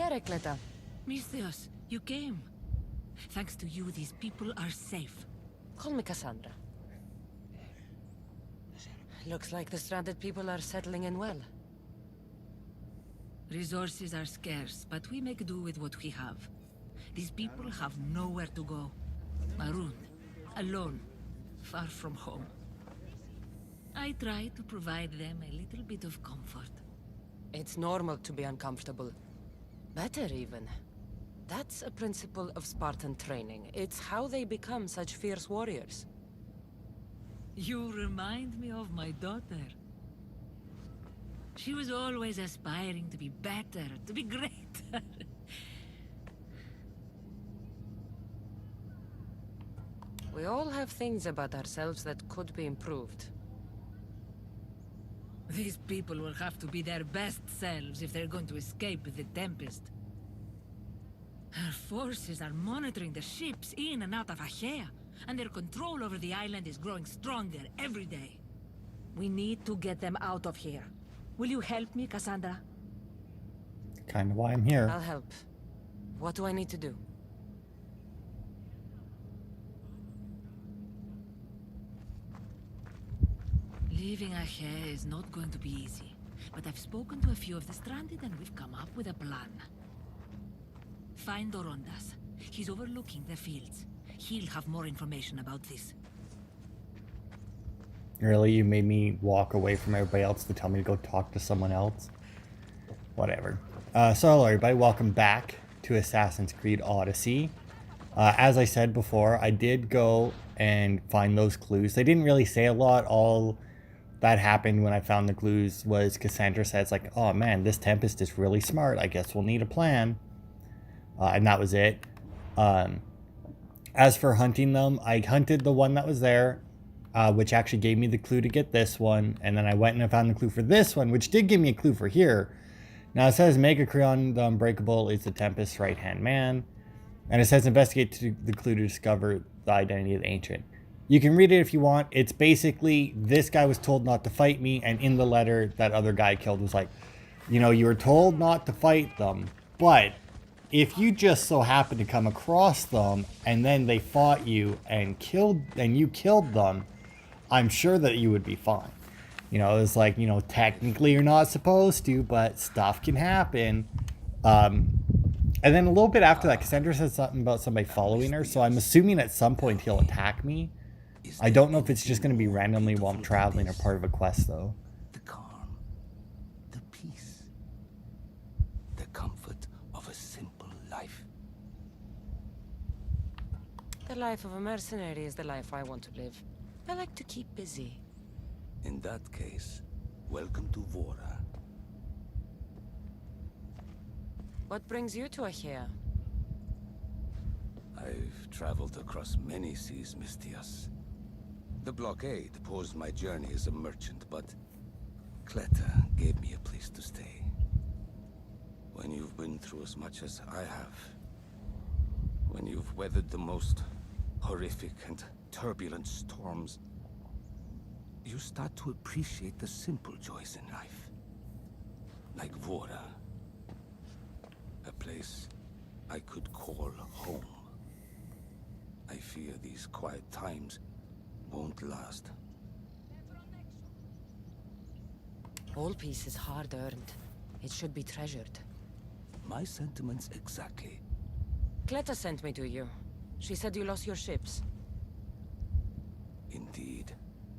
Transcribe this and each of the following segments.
Kleta. Misthios, you came. Thanks to you, these people are safe. Call me Kassandra. Looks like the stranded people are settling in well. Resources are scarce, but we make do with what we have. These people have nowhere to go. Marooned, alone, far from home. I try to provide them a little bit of comfort. It's normal to be uncomfortable. Better even. That's a principle of Spartan training. It's how they become such fierce warriors. You remind me of my daughter. She was always aspiring to be better, to be greater. We all have things about ourselves that could be improved. These people will have to be their best selves if they're going to escape the tempest. Our forces are monitoring the ships in and out of Achaea, and their control over the island is growing stronger every day. We need to get them out of here. Will you help me, Kassandra? Kind of why I'm here. I'll help. What do I need to do? Leaving Achaea is not going to be easy, but I've spoken to a few of the stranded and we've come up with a plan. Find Dorondas. He's overlooking the fields. He'll have more information about this. Really? You made me walk away from everybody else to tell me to go talk to someone else? Whatever. So hello everybody, welcome back to Assassin's Creed Odyssey. As I said before, I did go and find those clues. They didn't really say a lot. All that happened when I found the clues was Kassandra says like, oh man, this tempest is really smart. I guess we'll need a plan. And that was it. As for hunting them, I hunted the one that was there, which actually gave me the clue to get this one. And then I went and I found the clue for this one, which did give me a clue for here. Now it says Megacreon the Unbreakable is the Tempest's right-hand man. And it says investigate the clue to discover the identity of the Ancient. You can read it if you want. It's basically, this guy was told not to fight me. And in the letter that other guy killed was like, you know, you were told not to fight them. But if you just so happen to come across them and then they fought you and you killed them, I'm sure that you would be fine. You know, it's like, you know, technically you're not supposed to, but stuff can happen. And then a little bit after that, Kassandra said something about somebody following her. So I'm assuming at some point he'll attack me. I don't know if it's just going to be randomly while I'm traveling or part of a quest, though. The calm, the peace, the comfort of a simple life. The life of a mercenary is the life I want to live. I like to keep busy. In that case, welcome to Vora. What brings you to Achaea? I've traveled across many seas, Misthios. The blockade paused my journey as a merchant, but Kleta gave me a place to stay. When you've been through as much as I have, when you've weathered the most horrific and turbulent storms, you start to appreciate the simple joys in life. Like Vora. A place I could call home. I fear these quiet times won't last. All peace is hard earned. It should be treasured. My sentiments exactly. Kleta sent me to you. She said you lost your ships. Indeed.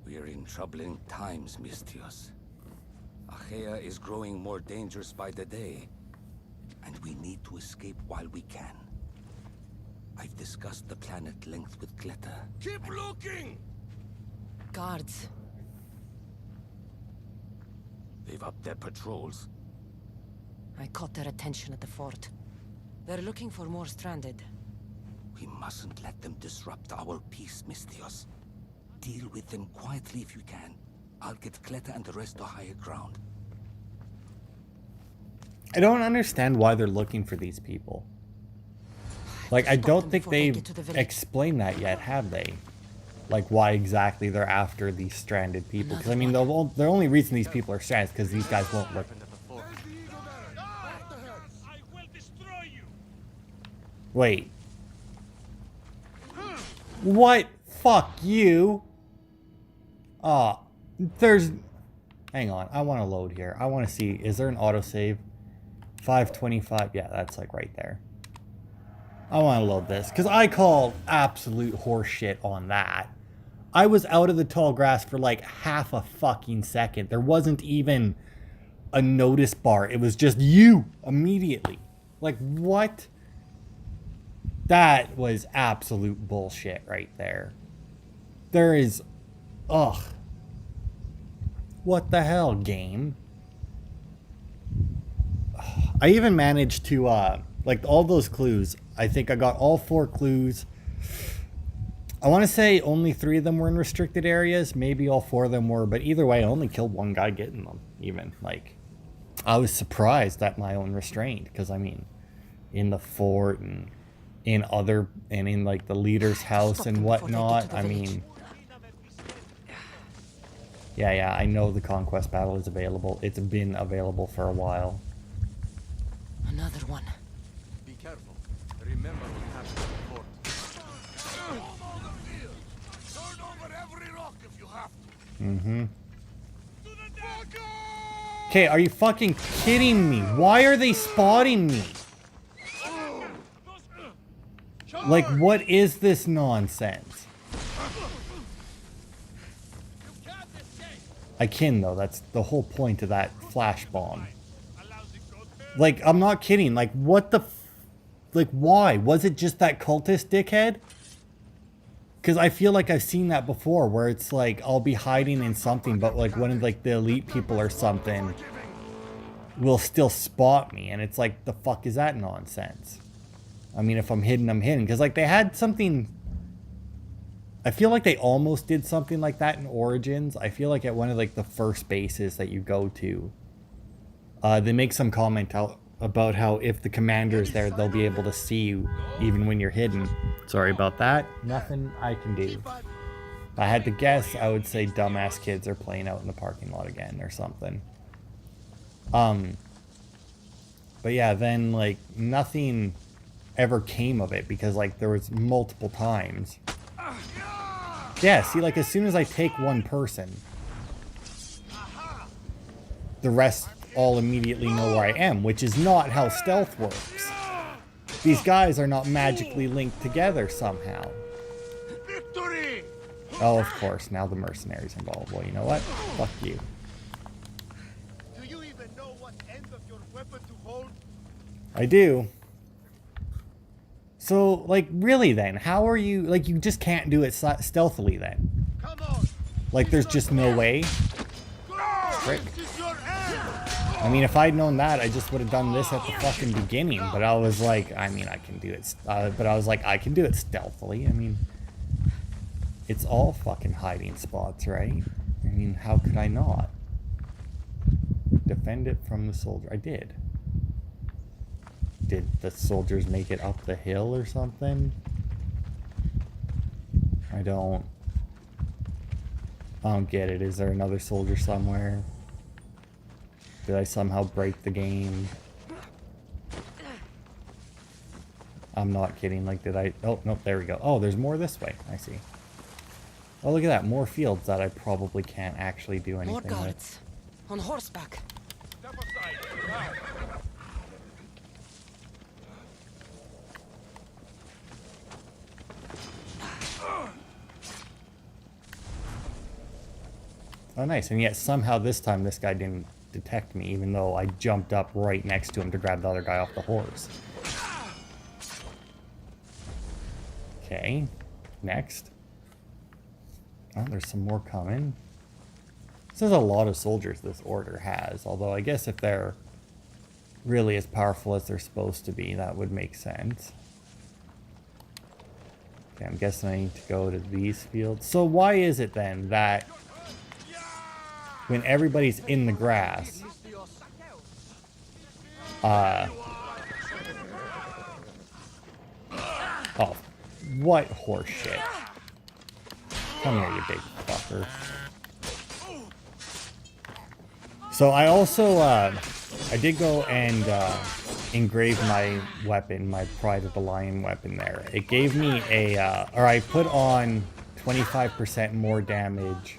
We are in troubling times, Misthios. Achaea is growing more dangerous by the day, and we need to escape while we can. I've discussed the plan at length with Kleta. Keep looking! Guards. They've upped their patrols. I caught their attention at the fort. They're looking for more stranded. We mustn't let them disrupt our peace, Misthios. Deal with them quietly if you can. I'll get Kleta and the rest to higher ground. I don't understand why they're looking for these people. Like, I don't think they've explained that yet, have they? Like, why exactly they're after these stranded people. Because, I mean, the only reason these people are stranded is because these guys won't look. Wait. What? Fuck you. There's... Hang on. I want to load here. I want to see. Is there an autosave? 525. Yeah, that's like right there. I want to load this. Because I call absolute horseshit on that. I was out of the tall grass for like half a fucking second. There wasn't even a notice bar. It was just you immediately. Like, what? That was absolute bullshit right there. There is... Ugh. What the hell, game? I even managed to, like, all those clues. I think I got all 4 clues. I want to say only 3 of them were in restricted areas. Maybe all 4 of them were. But either way, I only killed 1 guy getting them, even. Like, I was surprised at my own restraint. Because, I mean, in the fort and in other... And in, like, the leader's house and whatnot. I mean... Yeah, I know the Conquest Battle is available. It's been available for a while. Another one. Be careful. Remember what happened before. Turn over every rock if you have to. Mm-hmm. Okay, are you fucking kidding me? Why are they spotting me? Like, what is this nonsense? I can, though. That's the whole point of that flash bomb. Like, I'm not kidding. Like, what the... Like, why? Was it just that cultist dickhead? Because I feel like I've seen that before, where it's like, I'll be hiding in something, but like one of like the elite people or something will still spot me. And it's like, the fuck is that nonsense? I mean, if I'm hidden, I'm hidden. Because like, they had something... I feel like they almost did something like that in Origins. I feel like at one of like the first bases that you go to, they make some comment out about how if the commander is there, they'll be able to see you even when you're hidden. Sorry about that. Nothing I can do. If I had to guess, I would say dumbass kids are playing out in the parking lot again or something. But yeah, then like nothing ever came of it because like there was multiple times. Yeah, see, like, as soon as I take one person, the rest all immediately know where I am, which is not how stealth works. These guys are not magically linked together somehow. Victory! Oh, of course, now the mercenary's involved. Well, you know what? Fuck you. Do you even know what end of your weapon to hold? I do. So, like, really then, how are you... Like, you just can't do it stealthily then. Come on! Like, there's just no way. Frick. This is your end! I mean, if I'd known that, I just would have done this at the fucking beginning. But I was like, I mean, I can do it... but I was like, I can do it stealthily. I mean, it's all fucking hiding spots, right? I mean, how could I not? Defend it from the soldier. I did. Did the soldiers make it up the hill or something? I don't get it. Is there another soldier somewhere? Did I somehow break the game? I'm not kidding. Like, did I... Oh, no, there we go. Oh, there's more this way. I see. Oh, look at that. More fields that I probably can't actually do anything More with. guards. On horseback. Step aside. Now. Oh, nice. And yet somehow this time this guy didn't detect me, even though I jumped up right next to him to grab the other guy off the horse. Okay. Next. Oh, there's some more coming. This is a lot of soldiers this order has, although I guess if they're really as powerful as they're supposed to be, that would make sense. Okay, I'm guessing I need to go to these fields. So why is it then that when everybody's in the grass, oh, what horse shit. Come here, you big fucker. So I also, I did go and engrave my weapon, my Pride of the Lion weapon there. It gave me a, or I put on 25% more damage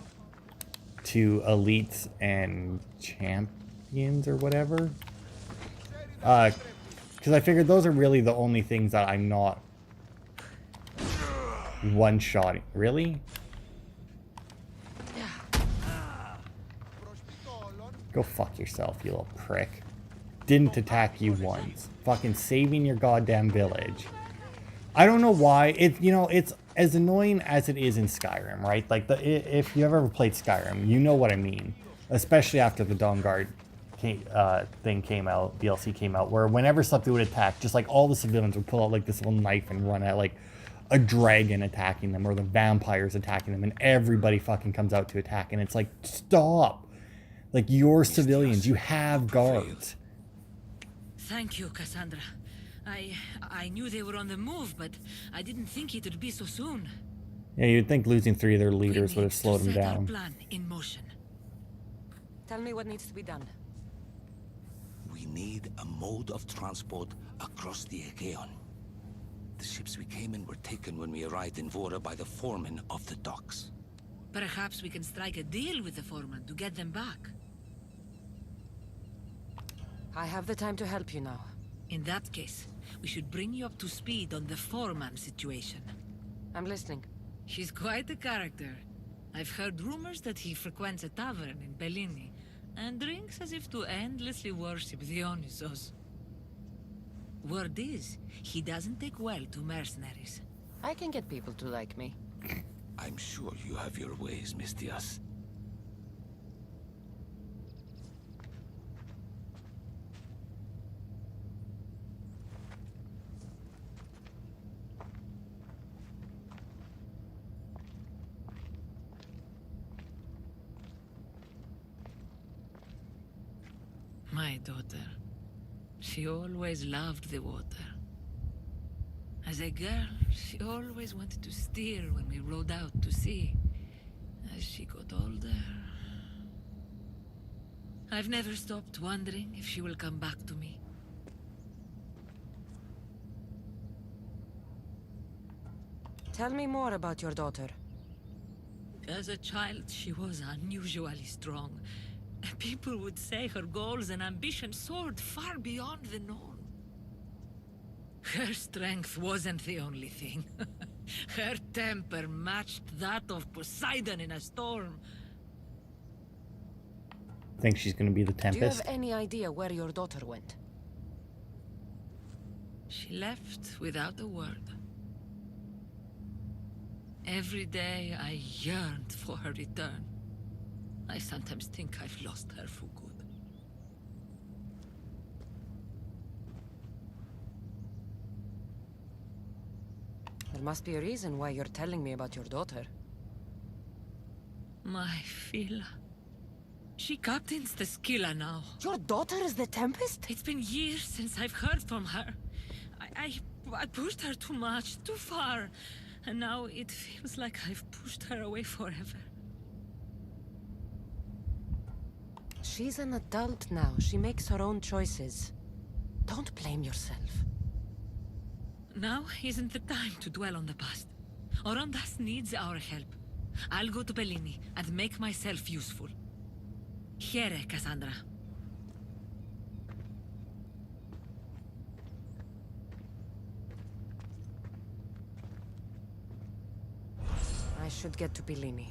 to elites and champions or whatever. Because I figured those are really the only things that I'm not one-shotting. Really? Go fuck yourself, you little prick. Didn't attack you once. Fucking saving your goddamn village. I don't know why. It's as annoying as it is in Skyrim, right? Like, if you ever played Skyrim, you know what I mean. Especially after the Dawnguard thing came out, DLC came out, where whenever something would attack, just like all the civilians would pull out like this little knife and run at like a dragon attacking them or the vampires attacking them, and everybody fucking comes out to attack, and it's like, stop. Like, you're civilians, you have guards. Thank you, Kassandra. I knew they were on the move, but I didn't think it would be so soon. Yeah, you'd think losing 3 of their leaders would have slowed them Set our down. plan in motion. Tell me what needs to be done. We need a mode of transport across the Aegean. The ships we came in were taken when we arrived in Vora by the foreman of the docks. Perhaps we can strike a deal with the foreman to get them back. I have the time to help you now. In that case, we should bring you up to speed on the foreman situation. I'm listening. He's quite a character. I've heard rumors that he frequents a tavern in Bellini and drinks as if to endlessly worship Dionysos. Word is, he doesn't take well to mercenaries. I can get people to like me. I'm sure you have your ways, Miss Diaz. My daughter. She always loved the water. As a girl, she always wanted to steer when we rode out to sea. As she got older... I've never stopped wondering if she will come back to me. Tell me more about your daughter. As a child, she was unusually strong. People would say her goals and ambitions soared far beyond the known. Her strength wasn't the only thing. Her temper matched that of Poseidon in a storm. Think she's gonna be the Do you Tempest? have any idea where your daughter went? She left without a word. Every day I yearned for her return. I sometimes think I've lost her for good. There must be a reason why you're telling me about your daughter. My Fila. She captains the Skilla now. Your daughter is the Tempest? It's been years since I've heard from her. I pushed her too much, too far. And now it feels like I've pushed her away forever. She's an adult now. She makes her own choices. Don't blame yourself. Now isn't the time to dwell on the past. Orondas needs our help. I'll go to Bellini and make myself useful. Here, Kassandra. I should get to Bellini.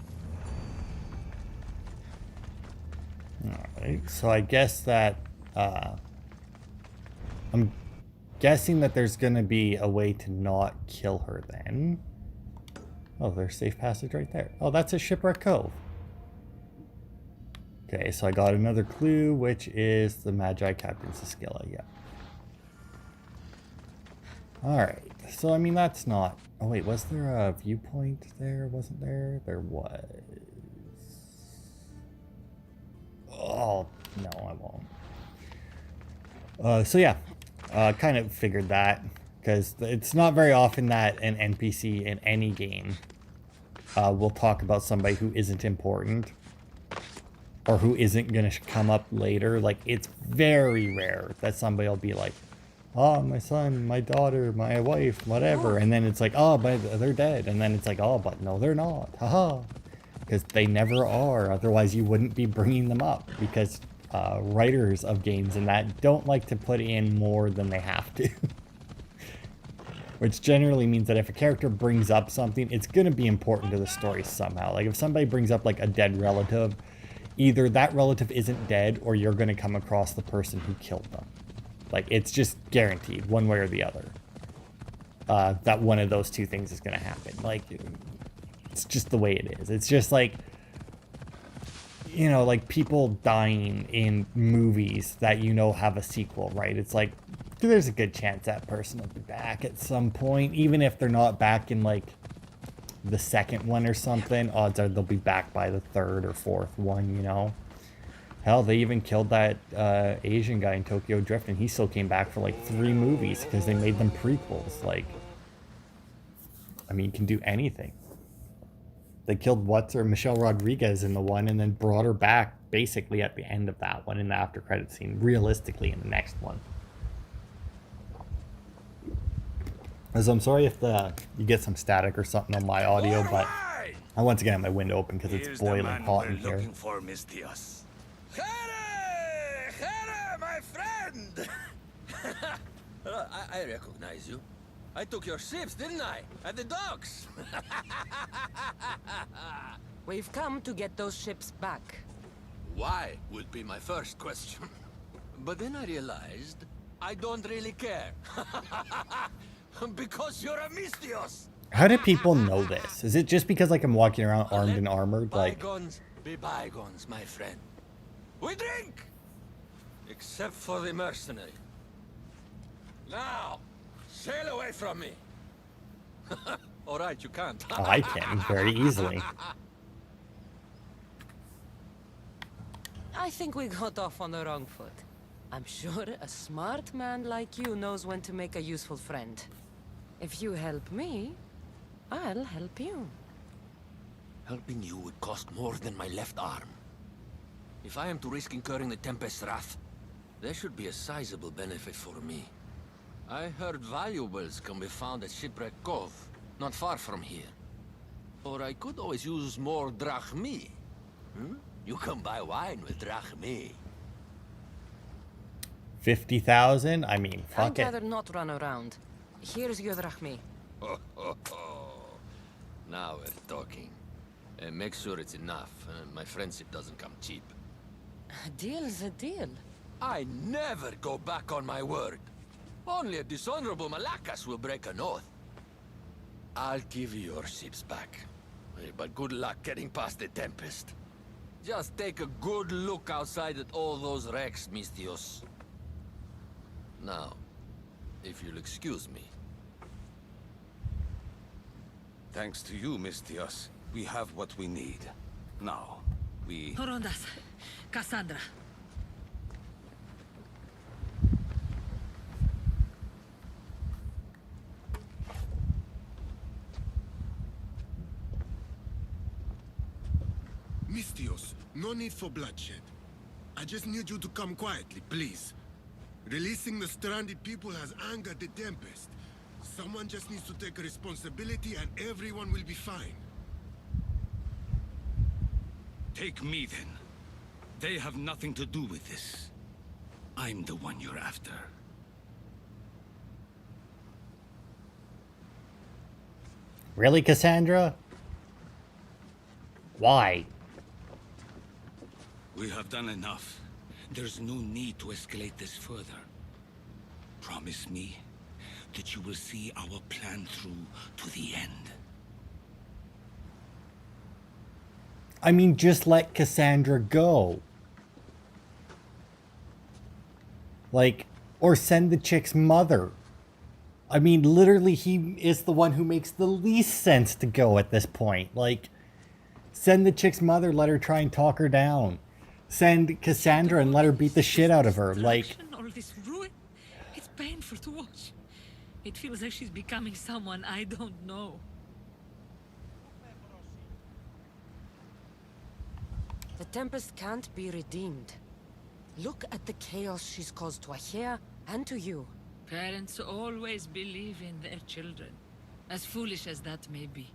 Alright, so I guess that, I'm guessing that there's gonna be a way to not kill her then. Oh, there's safe passage right there. Oh, that's a Shipwreck Cove. Okay, so I got another clue, which is the Magi Captains of Scylla, yeah. Alright, so I mean, that's not... Oh wait, was there a viewpoint there? Wasn't there? There was... Oh, no, I won't. So yeah, kind of figured that, because it's not very often that an NPC in any game will talk about somebody who isn't important, or who isn't going to come up later. Like, it's very rare that somebody will be like, oh, my son, my daughter, my wife, whatever. And then it's like, oh, but they're dead. And then it's like, oh, but no, they're not. Haha. Because they never are. Otherwise, you wouldn't be bringing them up. Because writers of games and that don't like to put in more than they have to. Which generally means that if a character brings up something, it's going to be important to the story somehow. Like if somebody brings up like a dead relative, either that relative isn't dead or you're going to come across the person who killed them. Like it's just guaranteed one way or the other. That one of those two things is going to happen. Like it's just the way it is. It's just like, you know, like people dying in movies that you know have a sequel, right? It's like there's a good chance that person will be back at some point, even if they're not back in like the second one or something. Odds are they'll be back by the third or fourth one, you know. Hell, they even killed that Asian guy in Tokyo Drift, and he still came back for like 3 movies because they made them prequels. Like, I mean, you can do anything. They killed Michelle Rodriguez in the one and then brought her back basically at the end of that one in the after credit scene, realistically in the next one. As I'm sorry if you get some static or something on my audio, but I once again have my window open because it's boiling hot in here. Looking for, Mistios. Here, my friend! I recognize you. I took your ships, didn't I? At the docks. We've come to get those ships back. Why would be my first question. But then I realized I don't really care. Because you're a Mistios. How do people know this? Is it just because like I'm walking around armed and armored? Like, bygones be bygones, my friend. We drink! Except for the mercenary. Now, sail away from me. All right, you can't. I can very easily. I think we got off on the wrong foot. I'm sure a smart man like you knows when to make a useful friend. If you help me, I'll help you. Helping you would cost more than my left arm. If I am to risk incurring the Tempest's wrath, there should be a sizable benefit for me. I heard valuables can be found at Shipwreck Cove, not far from here. Or I could always use more drachmi. You can buy wine with drachmi. 50,000? I mean, I'd fuck it. rather not run around. Here's your drachmi. Now we're talking. Make sure it's enough. My friendship doesn't come cheap. A deal's a deal. I never go back on my word. Only a dishonorable Malakas will break an oath. I'll give you your ships back. But good luck getting past the Tempest. Just take a good look outside at all those wrecks, Mistios. Now, if you'll excuse me. Thanks to you, Mistios, we have what we need. Now, we... Horondas, Kassandra. Mistios, no need for bloodshed. I just need you to come quietly, please. Releasing the stranded people has angered the Tempest. Someone just needs to take responsibility and everyone will be fine. Take me, then. They have nothing to do with this. I'm the one you're after. Really, Kassandra? Why? We have done enough. There's no need to escalate this further. Promise me that you will see our plan through to the end. I mean, just let Kassandra go. Like, or send the chick's mother. I mean, literally, he is the one who makes the least sense to go at this point. Like, send the chick's mother, let her try and talk her down. Send Kassandra and let her beat the shit out of her. Like, All this ruin, it's painful to watch. It feels like she's becoming someone I don't know. The Tempest can't be redeemed. Look at the chaos she's caused to Ahea and to you. Parents always believe in their children, as foolish as that may be.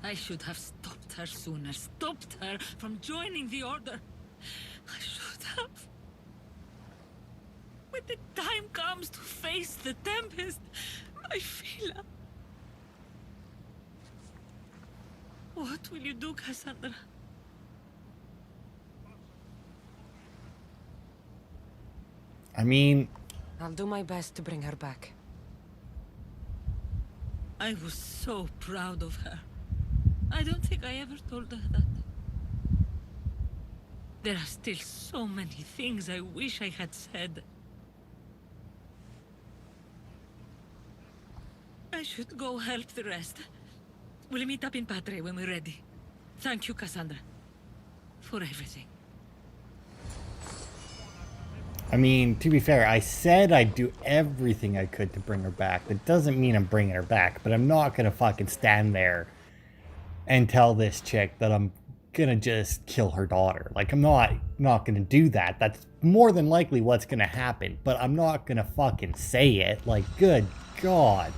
I should have stopped her sooner, stopped her from joining the Order. I should have. When the time comes to face the Tempest, my Fila. What will you do, Kassandra? I mean, I'll do my best to bring her back. I was so proud of her. I don't think I ever told her that. There are still so many things I wish I had said. I should go help the rest. We'll meet up in Patre when we're ready. Thank you, Kassandra, for everything. I mean, to be fair, I said I'd do everything I could to bring her back. That doesn't mean I'm bringing her back, but I'm not gonna fucking stand there and tell this chick that I'm gonna just kill her daughter. Like, I'm not gonna do that. That's more than likely what's gonna happen, but I'm not gonna fucking say it. Like, good God.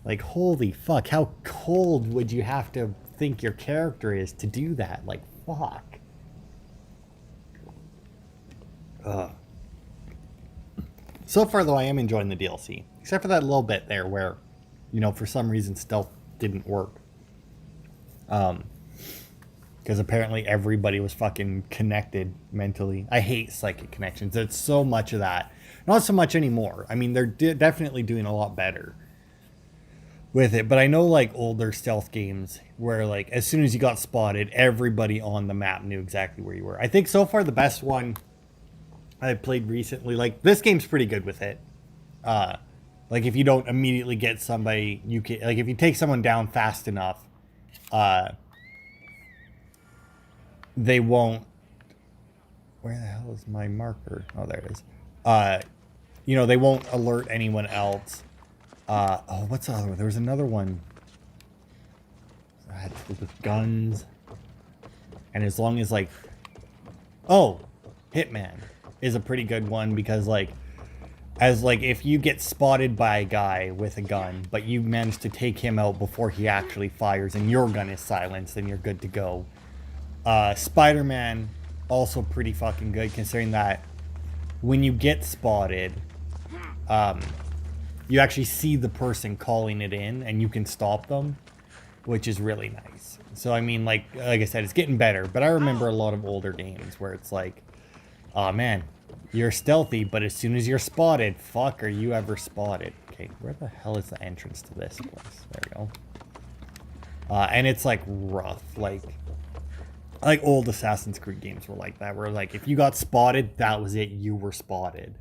Like, holy fuck, how cold would you have to think your character is to do that? Like, fuck. So far, though, I am enjoying the DLC. Except for that little bit there where, you know, for some reason stealth didn't work. Because apparently everybody was fucking connected mentally. I hate psychic connections. It's so much of that. Not so much anymore. I mean, they're definitely doing a lot better with it. But I know, like, older stealth games where, like, as soon as you got spotted, everybody on the map knew exactly where you were. I think so far the best one I played recently, like, this game's pretty good with it. Like, if you don't immediately get somebody, you can, like, if you take someone down fast enough, they won't, where the hell is my marker? Oh, there it is. You know, they won't alert anyone else. Oh, what's the other one? There was another one. I had to do with guns. And as long as, like, oh, Hitman is a pretty good one because, like, as, like, if you get spotted by a guy with a gun, but you manage to take him out before he actually fires and your gun is silenced, then you're good to go. Spider-Man, also pretty fucking good, considering that when you get spotted, you actually see the person calling it in and you can stop them, which is really nice. So, I mean, like I said, it's getting better, but I remember a lot of older games where it's like, oh man, you're stealthy, but as soon as you're spotted, fuck, are you ever spotted? Okay, where the hell is the entrance to this place? There we go. And it's like rough, like old Assassin's Creed games were like that, where like if you got spotted, that was it, you were spotted.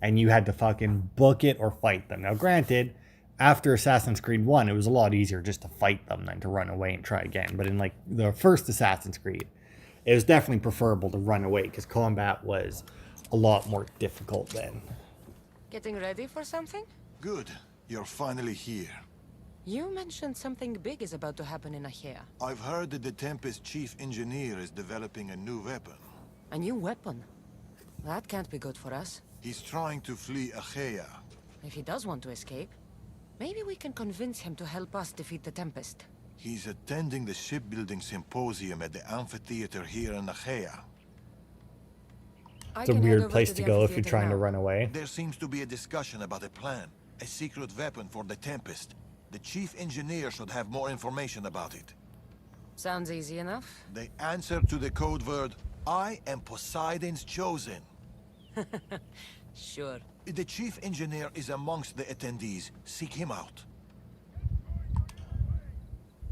And you had to fucking book it or fight them. Now granted, after Assassin's Creed 1, it was a lot easier just to fight them than to run away and try again. But in like the first Assassin's Creed, it was definitely preferable to run away because combat was a lot more difficult then. Getting ready for something? Good. You're finally here. You mentioned something big is about to happen in Achaea. I've heard that the Tempest chief engineer is developing a new weapon. A new weapon? That can't be good for us. He's trying to flee Achaea. If he does want to escape, maybe we can convince him to help us defeat the Tempest. He's attending the shipbuilding symposium at the amphitheater here in Achaea. It's a weird place to go if you're trying to run away. There seems to be a discussion about a plan, a secret weapon for the Tempest. The chief engineer should have more information about it. Sounds easy enough. The answer to the code word, I am Poseidon's chosen. Sure. The chief engineer is amongst the attendees. Seek him out.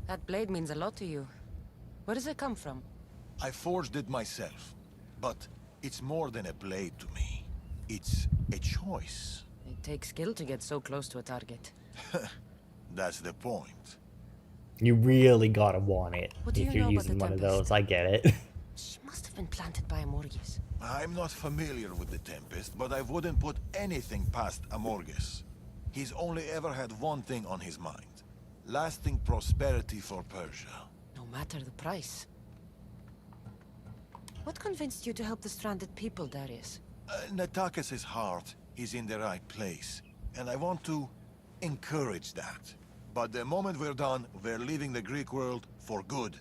That blade means a lot to you. Where does it come from? I forged it myself. But it's more than a blade to me. It's a choice. It takes skill to get so close to a target. That's the point. You really gotta want it What do if you you're know about using the one of Tempest? those. I get it. She must have been planted by Amorgis. I'm not familiar with the Tempest, but I wouldn't put anything past Amorgus. He's only ever had one thing on his mind. Lasting prosperity for Persia. No matter the price. What convinced you to help the stranded people, Darius? Natakis' heart he's in the right place. And I want to encourage that. But the moment we're done, we're leaving the Greek world for good.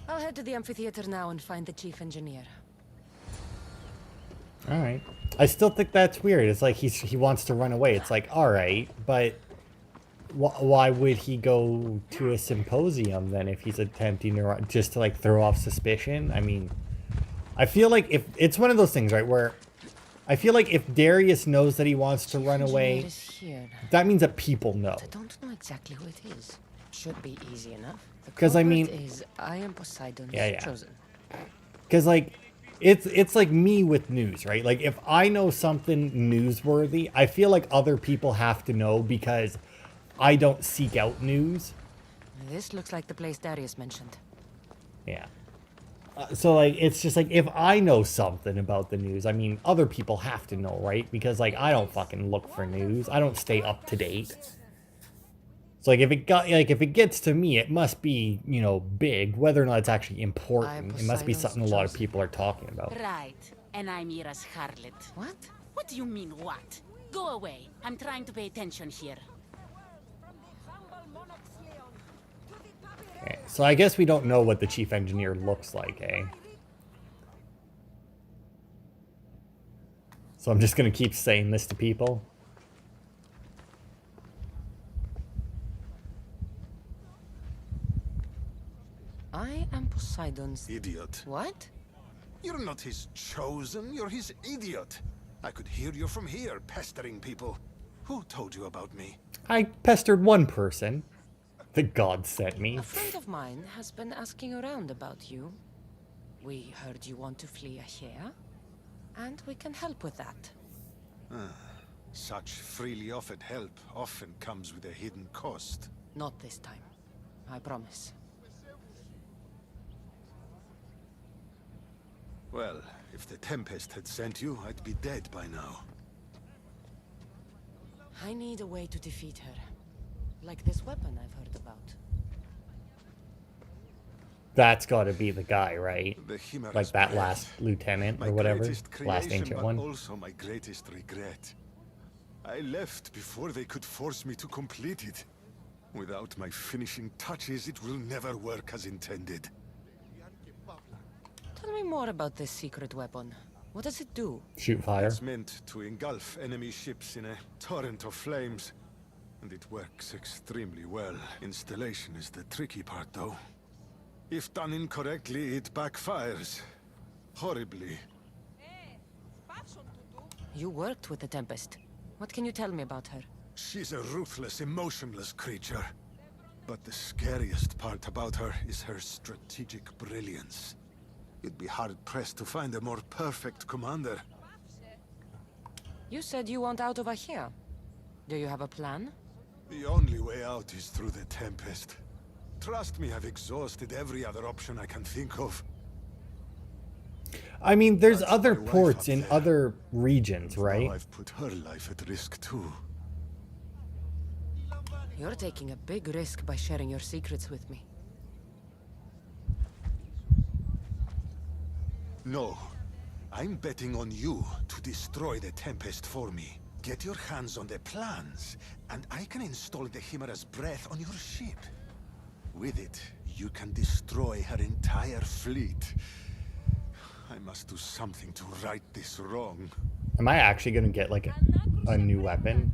I'll head to the amphitheater now and find the chief engineer. All right. I still think that's weird. It's like he wants to run away. It's like, all right, but why would he go to a symposium then if he's attempting to run, just to like throw off suspicion? I mean, I feel like if it's one of those things, right, where I feel like if Darius knows that he wants to run away, that means that people know. I don't know exactly who it is. Should be easy enough. Because I mean, is I am Poseidon's chosen. Because like, it's like me with news, right? Like if I know something newsworthy, I feel like other people have to know because I don't seek out news. This looks like the place Darius mentioned. Yeah. So like, it's just like, if I know something about the news, I mean, other people have to know, right? Because like, I don't fucking look for news. I don't stay up to date. So like, if it gets to me, it must be, you know, big, whether or not it's actually important. It must be something a lot of people are talking about. Right. And I'm Mira's harlot. What? What do you mean, what? Go away. I'm trying to pay attention here. Okay, so I guess we don't know what the chief engineer looks like, eh? So I'm just gonna keep saying this to people. I am Poseidon's... Idiot. What? You're not his chosen, you're his idiot. I could hear you from here, pestering people. Who told you about me? I pestered one person. The god sent me. A friend of mine has been asking around about you. We heard you want to flee here, and we can help with that. Such freely offered help often comes with a hidden cost. Not this time. I promise. Well, if the Tempest had sent you, I'd be dead by now. I need a way to defeat her. Like this weapon I've heard about. That's gotta be the guy, right? The Chimera's Like that breath. last lieutenant My or whatever. greatest Last creation, ancient but one. also my greatest regret. I left before they could force me to complete it. Without my finishing touches, it will never work as intended. Tell me more about this secret weapon. What does it do? Shoot fire. It's meant to engulf enemy ships in a torrent of flames. And it works extremely well. Installation is the tricky part, though. If done incorrectly, it backfires. Horribly. You worked with the Tempest. What can you tell me about her? She's a ruthless, emotionless creature. But the scariest part about her is her strategic brilliance. You'd be hard-pressed to find a more perfect commander. You said you want out of here. Do you have a plan? The only way out is through the Tempest. Trust me, I've exhausted every other option I can think of. I mean, there's That's other my wife ports up in there. other regions, right? Now I've put her life at risk too. You're taking a big risk by sharing your secrets with me. No. I'm betting on you to destroy the Tempest for me. Get your hands on the plans, and I can install the Chimera's breath on your ship. With it, you can destroy her entire fleet. I must do something to right this wrong. Am I actually gonna get like a new weapon?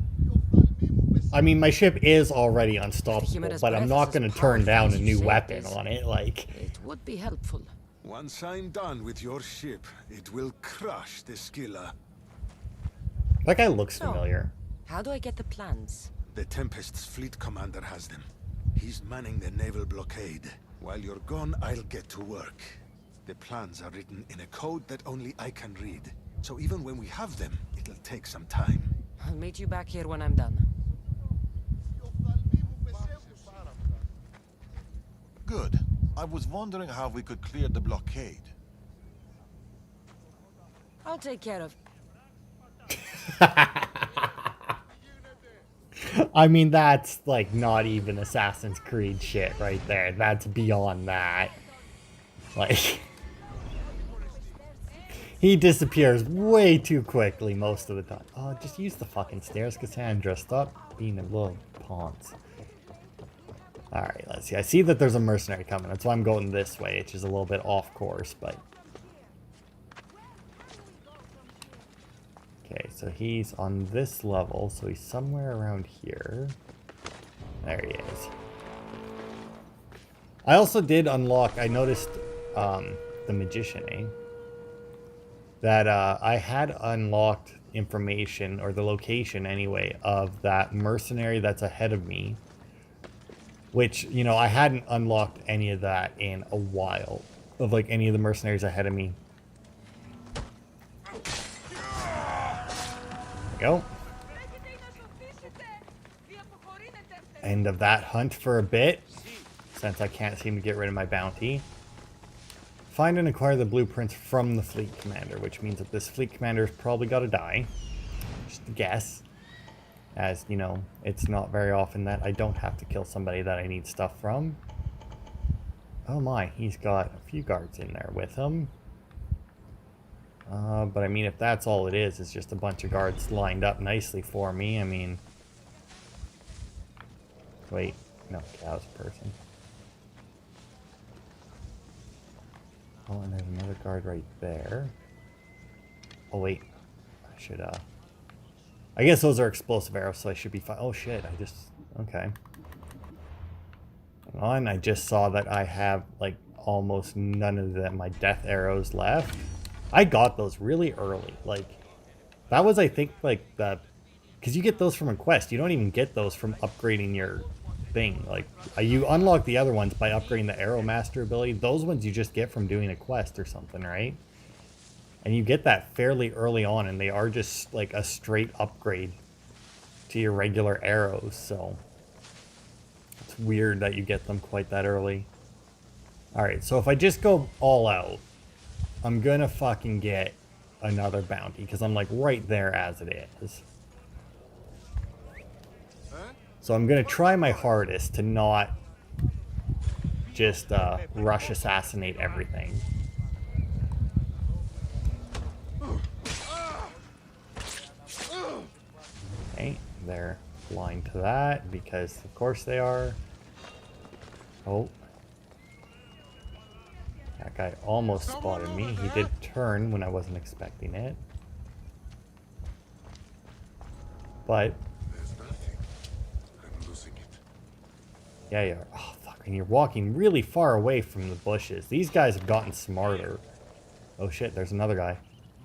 I mean, my ship is already unstoppable, but I'm not gonna turn down a new weapon on it. Like, It would be helpful. Once I'm done with your ship, it will crush the Scylla. that guy looks So, familiar. how do I get the plans? The Tempest's fleet commander has them. He's manning the naval blockade. While you're gone, I'll get to work. The plans are written in a code that only I can read. So even when we have them, it'll take some time. I'll meet you back here when I'm done. Good. I was wondering how we could clear the blockade. I'll take care of... I mean, that's like not even Assassin's Creed shit right there. That's beyond that. Like, He disappears way too quickly most of the time. Oh, just use the fucking stairs, Kassandra. Stop being a little pawns. Alright, let's see. I see that there's a mercenary coming. That's why I'm going this way, which is a little bit off course, but... Okay, so he's on this level, so he's somewhere around here. There he is. I also did unlock, I noticed, the magician, eh? That I had unlocked information, or the location anyway, of that mercenary that's ahead of me. Which, you know, I hadn't unlocked any of that in a while. Of, like, any of the mercenaries ahead of me. There we go. End of that hunt for a bit, since I can't seem to get rid of my bounty. Find and acquire the blueprints from the fleet commander, which means that this fleet commander's probably got to die. Just a guess. As, you know, it's not very often that I don't have to kill somebody that I need stuff from. Oh my, he's got a few guards in there with him. But I mean, if that's all it is, it's just a bunch of guards lined up nicely for me. I mean... Wait, no, cow's a person. Oh, and there's another guard right there. Oh, wait. I should, I guess those are explosive arrows, so I should be fine. Oh, shit. I just... Okay. Hang on. I just saw that I have, like, almost none of my death arrows left. I got those really early. Like, that was, I think, like, the... Because you get those from a quest. You don't even get those from upgrading your thing. Like, you unlock the other ones by upgrading the Arrow Master ability. Those ones you just get from doing a quest or something, right? And you get that fairly early on, and they are just like a straight upgrade to your regular arrows, so it's weird that you get them quite that early. Alright, so if I just go all out, I'm gonna fucking get another bounty, because I'm like right there as it is. So I'm going to try my hardest to not just rush assassinate everything. Okay, they're blind to that because of course they are. Oh. That guy almost spotted me. He did turn when I wasn't expecting it. But... Yeah, you are. Oh, fuck. And you're walking really far away from the bushes. These guys have gotten smarter. Oh, shit. There's another guy.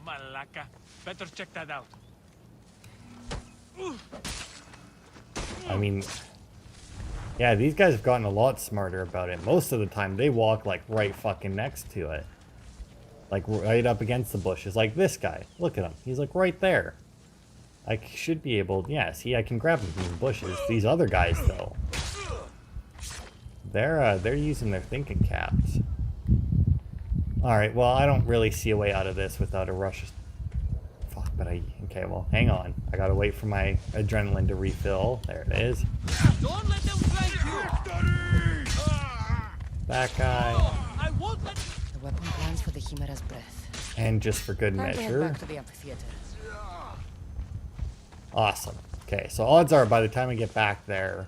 Malaka. Better check that out. I mean... Yeah, these guys have gotten a lot smarter about it. Most of the time, they walk, like, right fucking next to it. Like, right up against the bushes. Like this guy. Look at him. He's, like, right there. I should be able... Yeah, see, I can grab him from the bushes. These other guys, though... They're using their thinking caps. Alright, well, I don't really see a way out of this without a rush. Fuck, but okay, well, hang on. I gotta wait for my adrenaline to refill. There it is. Don't let them flank you! That guy. I won't let... The weapon plans for the Chimera's breath. And just for good Time to head measure. back to the amphitheater. Awesome. Okay, so odds are by the time I get back there,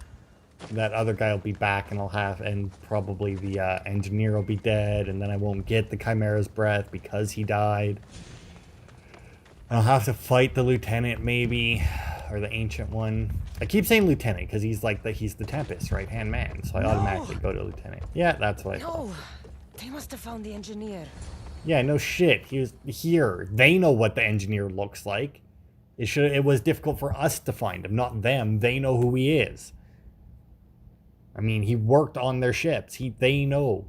that other guy will be back, and I'll have, and probably the engineer will be dead, and then I won't get the Chimera's breath because he died. I'll have to fight the lieutenant, maybe, or the ancient one. I keep saying lieutenant because he's like he's the Tempest right-hand man, so I automatically go to lieutenant. Yeah, that's what I thought. No, they must have found the engineer. Yeah, no shit. He was here. They know what the engineer looks like. It was difficult for us to find him, not them. They know who he is. I mean, he worked on their ships. They know.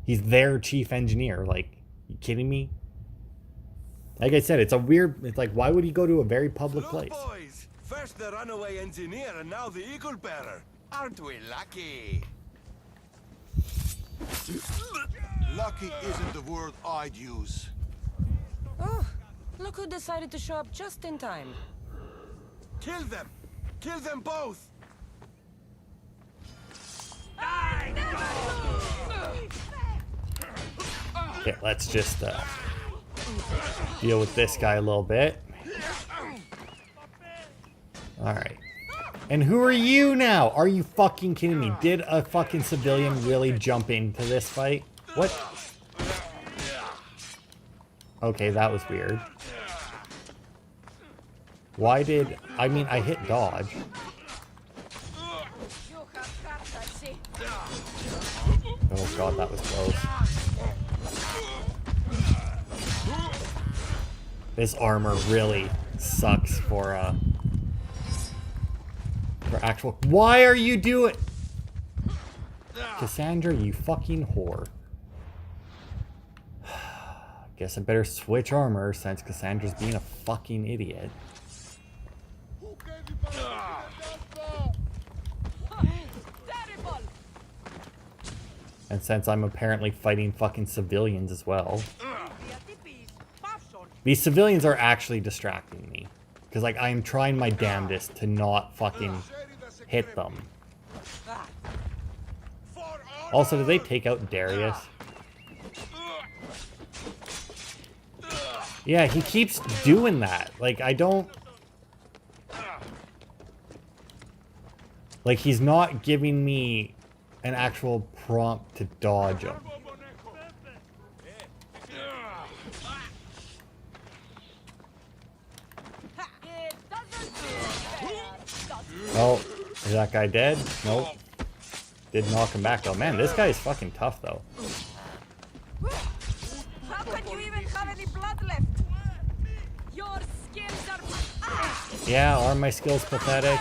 He's their chief engineer. Like, you kidding me? Like I said, it's a weird... It's like, why would he go to a very public place? Boys! First the runaway engineer and now the eagle bearer. Aren't we lucky? Lucky isn't the word I'd use. Oh, look who decided to show up just in time. Kill them! Kill them both! Okay, let's just deal with this guy a little bit. Alright. And who are you now? Are you fucking kidding me? Did a fucking civilian really jump into this fight? What? Okay, that was weird. Why did... I mean, I hit dodge. Oh god, that was close. This armor really sucks for actual... Why are you doing... Kassandra, you fucking whore. Guess I better switch armor since Cassandra's being a fucking idiot. And since I'm apparently fighting fucking civilians as well. These civilians are actually distracting me. Because, like, I am trying my damnedest to not fucking hit them. Also, do they take out Darius? Yeah, he keeps doing that. Like, I don't... Like, he's not giving me an actual prompt to dodge him. Oh, is that guy dead? Nope. Did knock him back though. Man, this guy is fucking tough though. How can you even have any blood left? Your skills are... Yeah, are my skills pathetic?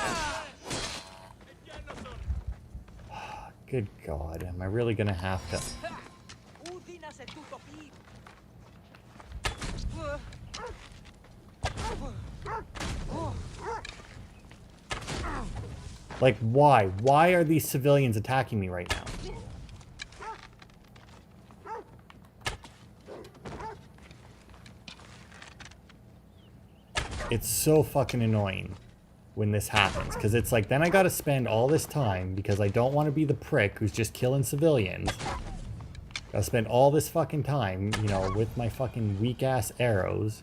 Good God, am I really gonna have to? Like, why? Why are these civilians attacking me right now? It's so fucking annoying when this happens, because it's like, then I gotta spend all this time, because I don't want to be the prick who's just killing civilians. Gotta spend all this fucking time, you know, with my fucking weak-ass arrows.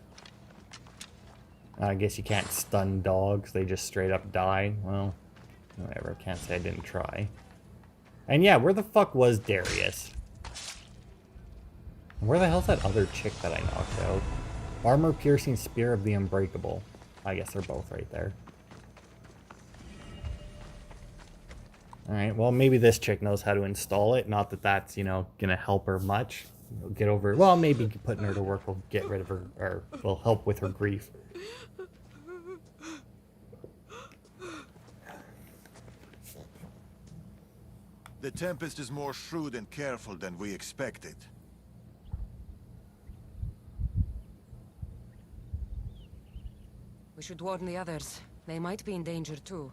I guess you can't stun dogs, they just straight up die. Well, whatever, can't say I didn't try. And yeah, where the fuck was Darius? And where the hell's that other chick that I knocked out? Armor-piercing Spear of the Unbreakable. I guess they're both right there. Alright, well, maybe this chick knows how to install it. Not that that's, you know, gonna help her much. You know, get over... Well, maybe putting her to work will get rid of her... Or will help with her grief. The Tempest is more shrewd and careful than we expected. We should warn the others. They might be in danger too.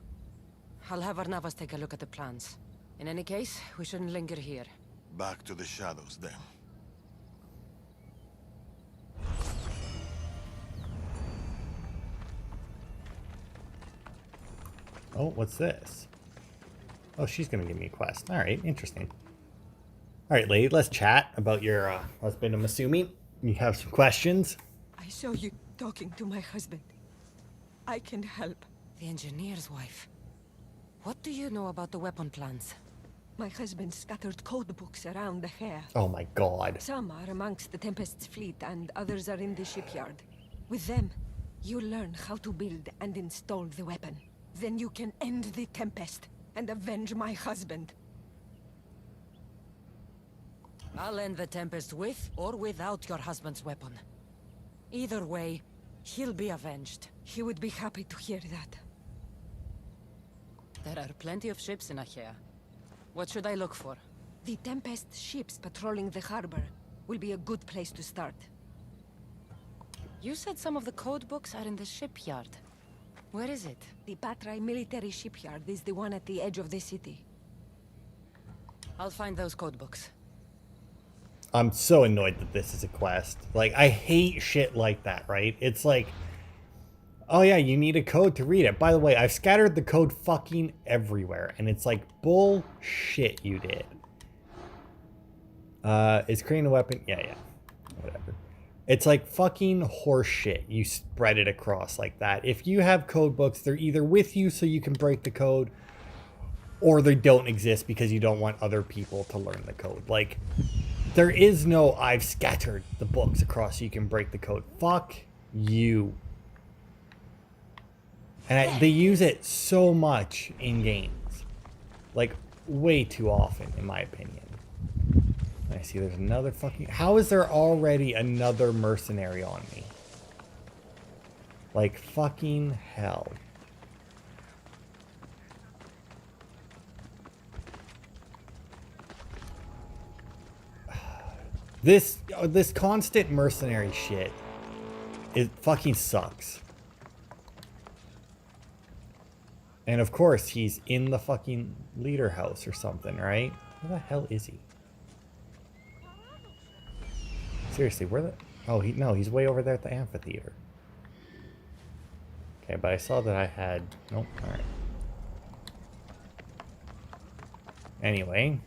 I'll have Arnavas take a look at the plans. In any case, we shouldn't linger here. Back to the shadows, then. Oh, what's this? Oh, she's gonna give me a quest. Alright, interesting. Alright, lady, let's chat about your husband, I'm assuming. You have some questions? I saw you talking to my husband. I can help. The engineer's wife. What do you know about the weapon plans? My husband scattered code books around the hair. Oh my god. Some are amongst the Tempest's fleet and others are in the shipyard. With them, you learn how to build and install the weapon. Then you can end the Tempest and avenge my husband. I'll end the Tempest with or without your husband's weapon. Either way, he'll be avenged. He would be happy to hear that. There are plenty of ships in Achaea. What should I look for? The Tempest ships patrolling the harbor will be a good place to start. You said some of the code books are in the shipyard. Where is it? The Patrai military shipyard is the one at the edge of the city. I'll find those code books. I'm so annoyed that this is a quest. Like, I hate shit like that, right? It's like, oh yeah, you need a code to read it. By the way, I've scattered the code fucking everywhere, and it's like, bullshit you did. Is creating a weapon? Yeah, whatever. It's like fucking horseshit. You spread it across like that. If you have code books, they're either with you so you can break the code, or they don't exist because you don't want other people to learn the code. Like, there is no I've scattered the books across so you can break the code. Fuck you. And they use it so much in games. Like, way too often, in my opinion. I see there's another fucking... How is there already another mercenary on me? Like, fucking hell. This constant mercenary shit, it fucking sucks. And of course, he's in the fucking leader house or something, right? Where the hell is he? Seriously, where the... Oh, no, he's way over there at the amphitheater. Okay, but I saw that I had... Nope, alright. Anyway.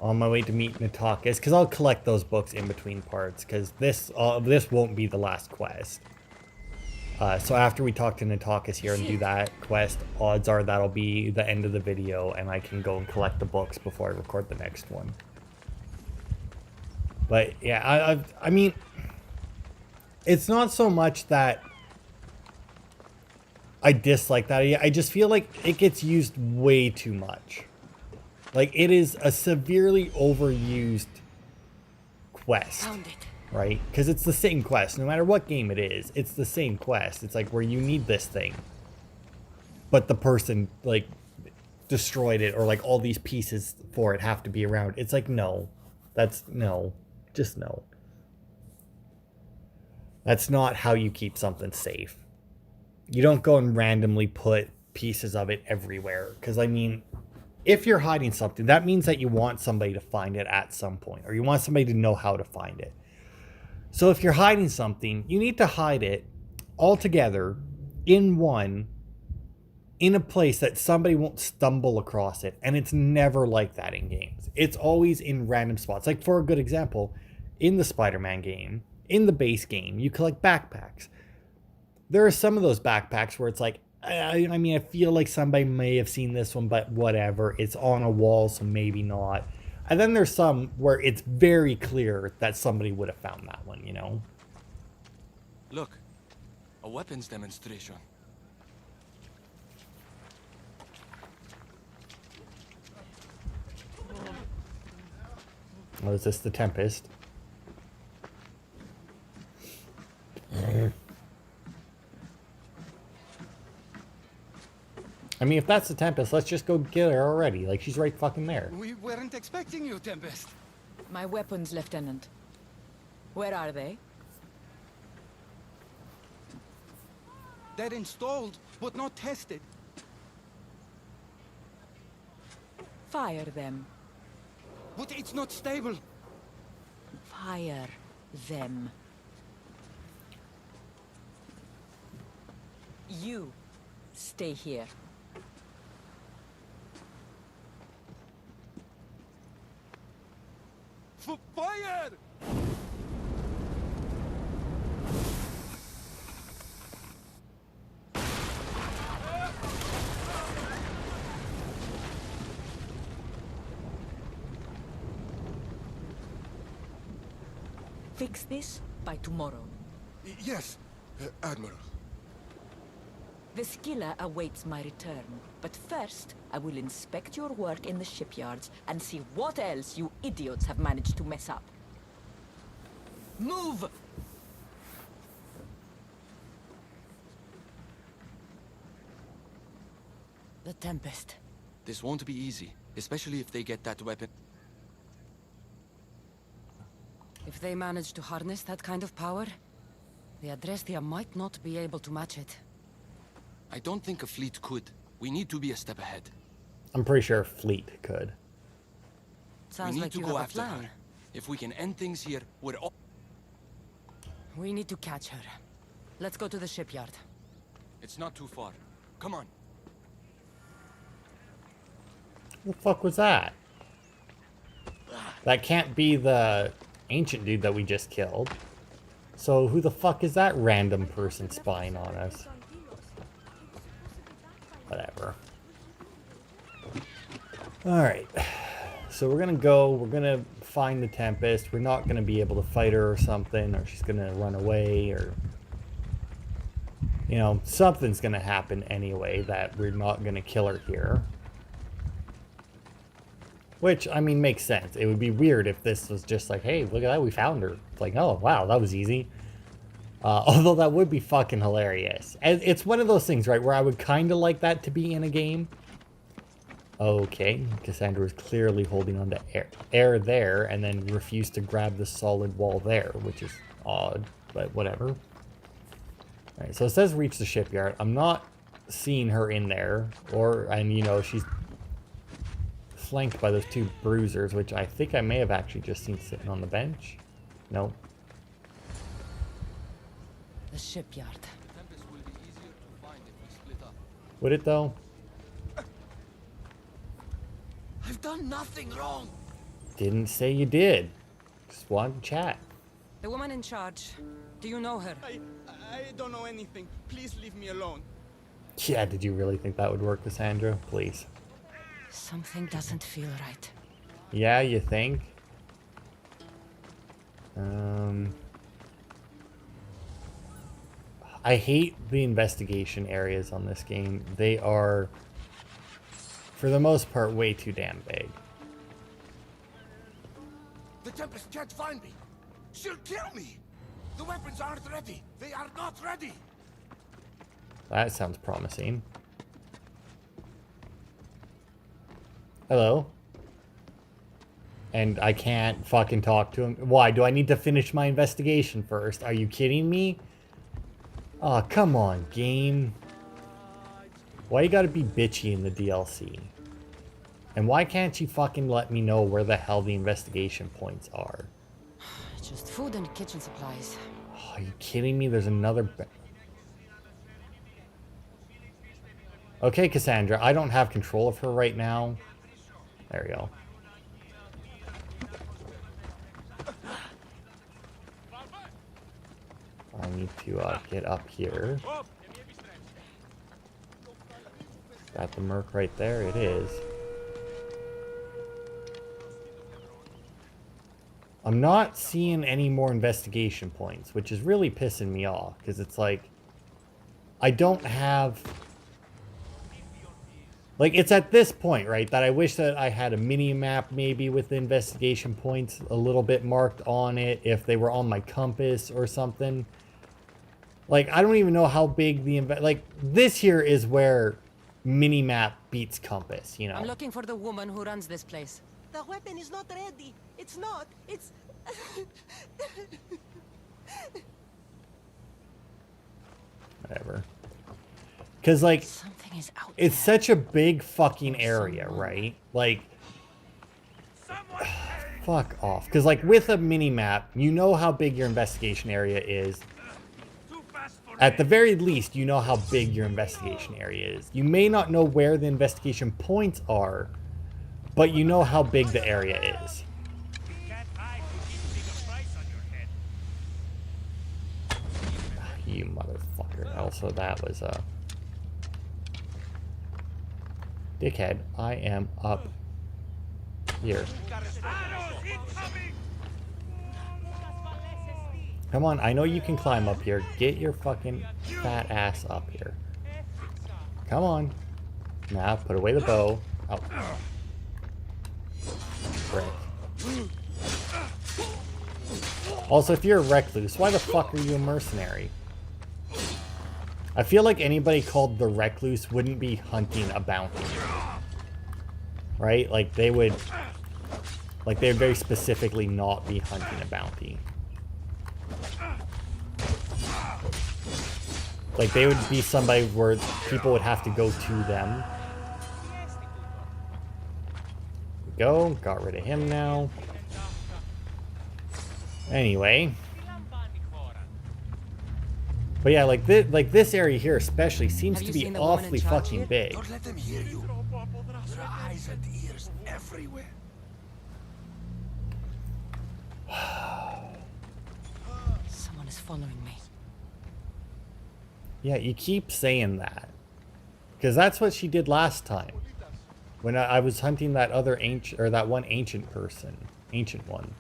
On my way to meet Natakis, because I'll collect those books in between parts, because this won't be the last quest. So after we talk to Natakis here and do that quest, odds are that'll be the end of the video, and I can go and collect the books before I record the next one. But yeah, I mean, it's not so much that I dislike that. I just feel like it gets used way too much. Like, it is a severely overused quest. Found it. Right? Because it's the same quest. No matter what game it is, it's the same quest. It's like where you need this thing, but the person, like, destroyed it, or like all these pieces for it have to be around. It's like, no. That's... No. Just no. That's not how you keep something safe. You don't go and randomly put pieces of it everywhere. Because, I mean, if you're hiding something, that means that you want somebody to find it at some point. Or you want somebody to know how to find it. So if you're hiding something, you need to hide it all together in a place that somebody won't stumble across it. And it's never like that in games. It's always in random spots. Like, for a good example, in the Spider-Man game, in the base game, you collect backpacks. There are some of those backpacks where it's like, I mean, I feel like somebody may have seen this one, but whatever. It's on a wall, so maybe not. And then there's some where it's very clear that somebody would have found that one, you know? Look, a weapons demonstration. Oh, is this the Tempest? I mean, if that's the Tempest, let's just go get her already. Like, she's right fucking there. We weren't expecting you, Tempest. My weapons, Lieutenant. Where are they? They're installed, but not tested. Fire them. But it's not stable. Fire them. You stay here. Fire! Fix this by tomorrow. Yes, Admiral. The skiller awaits my return. But first, I will inspect your work in the shipyards and see what else you idiots have managed to mess up. Move! The Tempest. This won't be easy, especially if they get that weapon. If they manage to harness that kind of power, the Adrestia might not be able to match it. I don't think a fleet could. We need to be a step ahead. I'm pretty sure Fleet could. Sounds we need like to you go have a after plan. her. If we can end things here, we're all... We need to catch her. Let's go to the shipyard. It's not too far. Come on. What the fuck was that? That can't be the ancient dude that we just killed. So who the fuck is that random person spying on us? Whatever. Alright. So we're gonna find the Tempest. We're not gonna be able to fight her or something, or she's gonna run away, or... You know, something's gonna happen anyway that we're not gonna kill her here. Which, I mean, makes sense. It would be weird if this was just like, hey, look at that, we found her. It's like, oh, wow, that was easy. Although that would be fucking hilarious. And it's one of those things, right, where I would kind of like that to be in a game. Okay, Kassandra was clearly holding on to air there and then refused to grab the solid wall there, which is odd, but whatever. Alright, so it says reach the shipyard. I'm not seeing her in there, and you know, she's flanked by those two bruisers, which I think I may have actually just seen sitting on the bench. Nope. The shipyard. Would it though? I've done nothing wrong. Didn't say you did. Just wanted to chat. The woman in charge. Do you know her? I don't know anything. Please leave me alone. Yeah, did you really think that would work, Kassandra? Please. Something doesn't feel right. Yeah, you think? I hate the investigation areas on this game. They are, for the most part, way too damn big. The Tempest can't find me. She'll kill me. The weapons aren't ready. They are not ready. That sounds promising. Hello? And I can't fucking talk to him. Why? Do I need to finish my investigation first? Are you kidding me? Oh, come on, game. Why you gotta be bitchy in the DLC? And why can't you fucking let me know where the hell the investigation points are? Just food and kitchen supplies. Oh, are you kidding me? There's another... Okay, Kassandra, I don't have control of her right now. There we go. I need to get up here. Got the merc right there. It is. I'm not seeing any more investigation points, which is really pissing me off, because it's like, I don't have... Like, it's at this point, right, that I wish that I had a mini-map maybe with the investigation points a little bit marked on it, if they were on my compass or something. Like, I don't even know how big the... Like, this here is where mini-map beats compass, you know? I'm looking for the woman who runs this place. The weapon is not ready. It's not. It's... Whatever. Because, like, it's such a big fucking area, right? Like, fuck off. Because, like, with a mini-map, you know how big your investigation area is. At the very least, you know how big your investigation area is. You may not know where the investigation points are, but you know how big the area is. You motherfucker. Also, that was a... Dickhead, I am up here. Come on, I know you can climb up here. Get your fucking fat ass up here. Come on. Now, put away the bow. Oh. Frick. Also, if you're a recluse, why the fuck are you a mercenary? I feel like anybody called the recluse wouldn't be hunting a bounty. Right? Like, they would... Like, they'd very specifically not be hunting a bounty. Like, they would be somebody where people would have to go to them. Go. Got rid of him now. Anyway. But yeah, like this area here especially seems to be awfully fucking big. Don't let them hear you. There are eyes and ears everywhere. Someone is following me. Yeah, you keep saying that. Because that's what she did last time. When I was hunting that other ancient, or that one ancient person. Ancient one.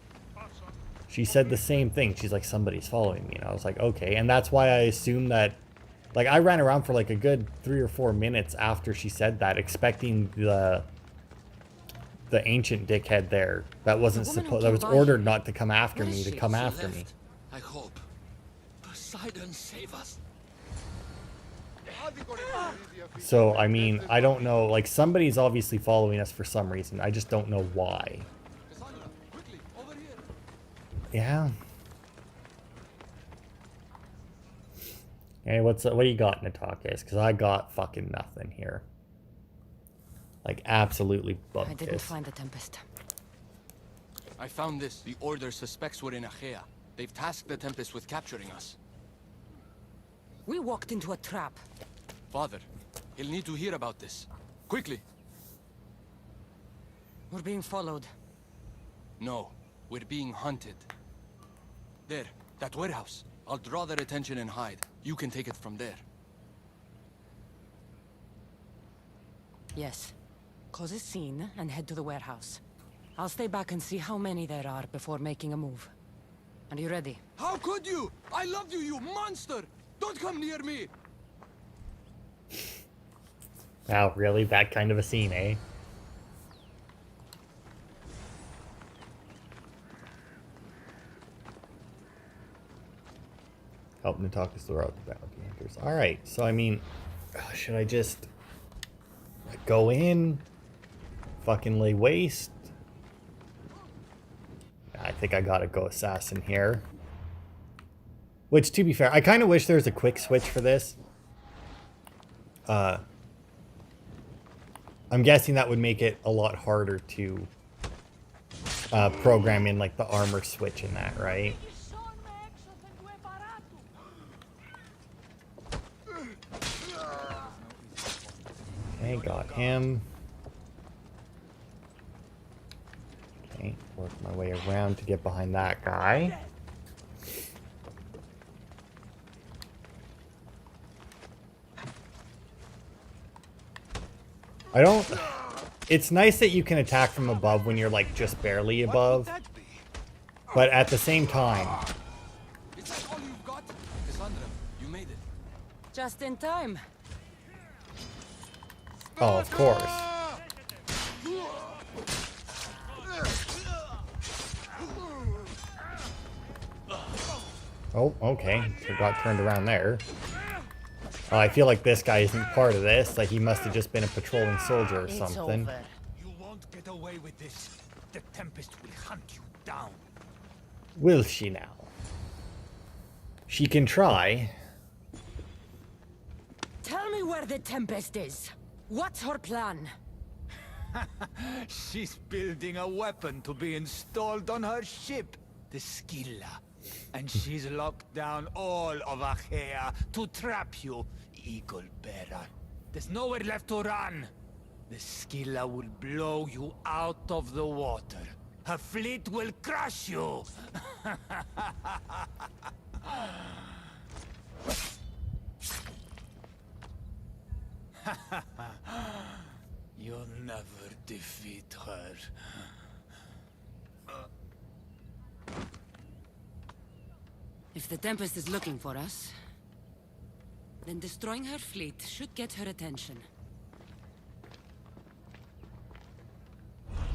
She said the same thing. She's like, somebody's following me. And I was like, okay. And that's why I assumed that, like, I ran around for like a good 3 or 4 minutes after she said that, expecting the ancient dickhead there that wasn't supposed, that was ordered not to come after me, to come after me. I hope. Poseidon, save us. So, I mean, I don't know, like, somebody's obviously following us for some reason. I just don't know why. Yeah. Hey, what do you got, Natakis? Because I got fucking nothing here. Like, absolutely bupkis. I didn't find the Tempest. I found this. The Order suspects we're in Achaea. They've tasked the Tempest with capturing us. We walked into a trap. Father, he'll need to hear about this. Quickly! We're being followed. No, we're being hunted. There, that warehouse. I'll draw their attention and hide. You can take it from there. Yes. Cause a scene and head to the warehouse. I'll stay back and see how many there are before making a move. Are you ready? How could you? I loved you, you monster! Don't come near me! Wow, really? That kind of a scene, eh? Help Natakis lure out the bounty hunters. Alright, so I mean, should I just go in? Fucking lay waste? I think I gotta go assassin here. Which, to be fair, I kind of wish there was a quick switch for this. I'm guessing that would make it a lot harder to program in, like, the armor switch in that, right? Okay, got him. Okay, work my way around to get behind that guy. I don't... It's nice that you can attack from above when you're, like, just barely above. But at the same time... Is that all you've got? Kassandra, you made it. Just in time. Oh, of course. Oh, okay. So got turned around there. I feel like this guy isn't part of this. Like, he must have just been a patrolling soldier or something. Over. You won't get away with this. The Tempest will hunt you down. Will she now? She can try. Tell me where the Tempest is. What's her plan? She's building a weapon to be installed on her ship, the Scylla. And she's locked down all of Achaea to trap you, Eagle Bearer. There's nowhere left to run. The Scylla will blow you out of the water. Her fleet will crush you. You'll never defeat her. If the Tempest is looking for us, then destroying her fleet should get her attention.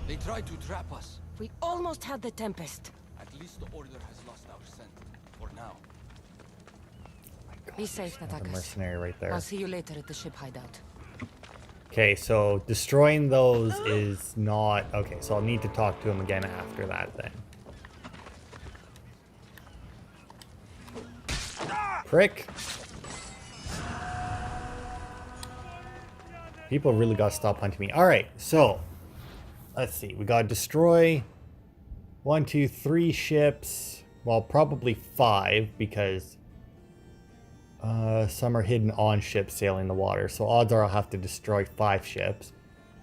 They tried to trap us. We almost had the Tempest. At least the Order has lost our scent. For now. Be safe, Another Natakis. mercenary right there. I'll see you later at the ship hideout. Okay, so destroying those is not... Okay, so I'll need to talk to him again after that then. Prick. People really gotta stop hunting me. Alright, so... Let's see. We gotta destroy 1, 2, 3 ships. Well, probably 5 because... some are hidden on ships sailing the water. So odds are I'll have to destroy 5 ships.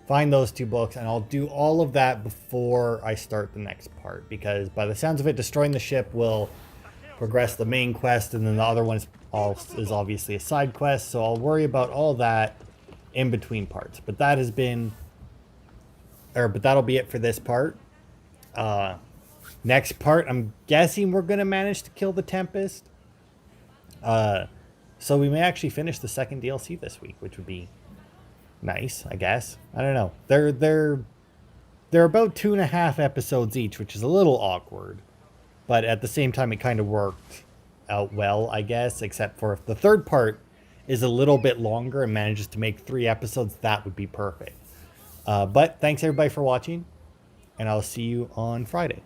Find those 2 books, and I'll do all of that before I start the next part. Because by the sounds of it, destroying the ship will progress the main quest, and then the other one is obviously a side quest, so I'll worry about all that in between parts. But that has been, but that'll be it for this part. Next part, I'm guessing we're gonna manage to kill the Tempest. So we may actually finish the second DLC this week, which would be nice, I guess. I don't know. They're about 2.5 episodes each, which is a little awkward. But at the same time, it kind of worked out well, I guess. Except for if the third part is a little bit longer and manages to make 3 episodes, that would be perfect. But thanks everybody for watching, and I'll see you on Friday.